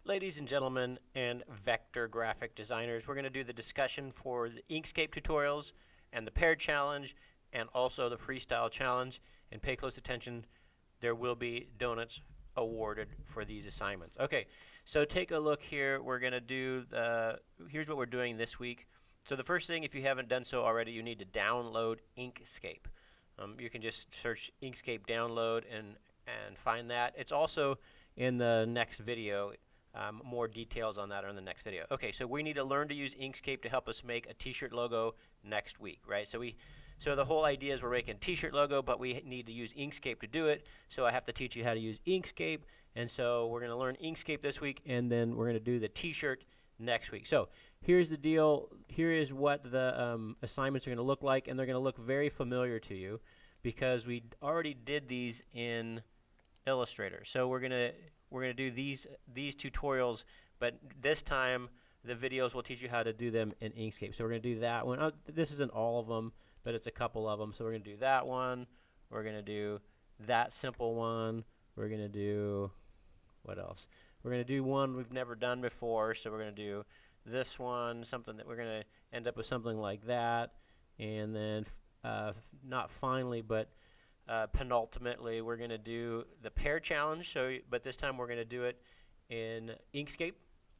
Ladies and gentlemen and vector graphic designers, we're going to do the discussion for the Inkscape tutorials and the Pear challenge and also the freestyle challenge. And pay close attention, there will be donuts awarded for these assignments. Okay, so take a look here. We're going to do here's what we're doing this week. So the first thing, if you haven't done so already, you need to download Inkscape. You can just search Inkscape download and find that. It's also in the next video. More details on that are in the next video. Okay, so we need to learn to use Inkscape to help us make a t-shirt logo next week, right? So the whole idea is we're making a t-shirt logo, but we need to use Inkscape to do it. So I have to teach you how to use Inkscape, and so we're going to learn Inkscape this week, and then we're going to do the t-shirt next week. So here's the deal. Here is what the assignments are going to look like, and they're going to look very familiar to you because we already did these in Illustrator. So we're going to do these tutorials, but this time the videos will teach you how to do them in Inkscape. So we're going to do that one. This isn't all of them, but it's a couple of them. So we're going to do that one. We're going to do that simple one. We're going to do, what else? We're going to do one we've never done before. So we're going to do this one, something that we're going to end up with something like that. And then not finally, but penultimately, we're going to do the Pear challenge. So, but this time we're going to do it in Inkscape.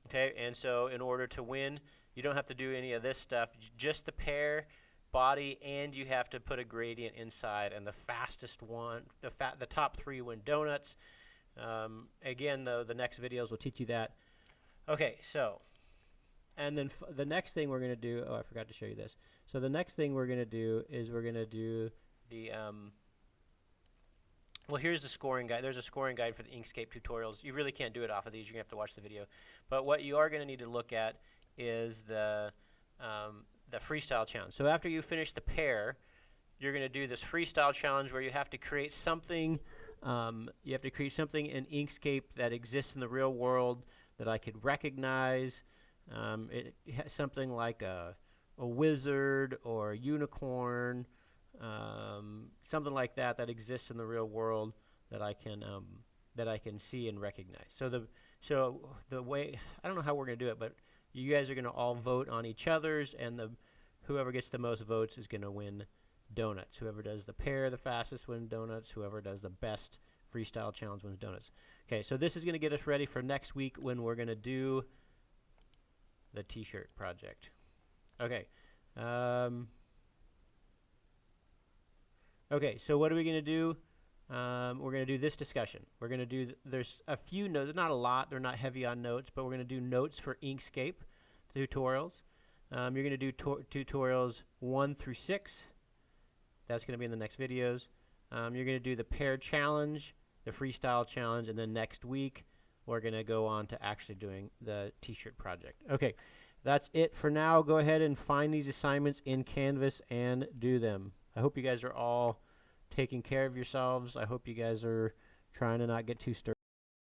Okay, and so in order to win, you don't have to do any of this stuff. Just the Pear body, and you have to put a gradient inside. And the fastest one, the top three win donuts. Again, though, the next videos will teach you that. Okay, so. And then the next thing we're going to do, oh, I forgot to show you this. So the next thing we're going to do is we're going to do the well, here's the scoring guide. There's a scoring guide for the Inkscape tutorials. You really can't do it off of these. You're going to have to watch the video. But what you are going to need to look at is the freestyle challenge. So after you finish the Pear, you're going to do this freestyle challenge where you have to create something. You have to create something in Inkscape that exists in the real world that I could recognize. It has something like a wizard or a unicorn. Something like that exists in the real world that I can see and recognize. So the way, I don't know how we're going to do it, but you guys are going to all vote on each other's, and whoever gets the most votes is going to win donuts. Whoever does the Pear the fastest wins donuts. Whoever does the best freestyle challenge wins donuts. Okay, so this is going to get us ready for next week when we're going to do the t-shirt project. Okay. Okay, so what are we going to do? We're going to do this discussion. We're going to do, there's a few notes, not a lot, they're not heavy on notes, but we're going to do notes for Inkscape tutorials. You're going to do tutorials 1 through 6. That's going to be in the next videos. You're going to do the Pear challenge, the freestyle challenge, and then next week we're going to go on to actually doing the t-shirt project. Okay, that's it for now. Go ahead and find these assignments in Canvas and do them. I hope you guys are all taking care of yourselves. I hope you guys are trying to not get too stirred.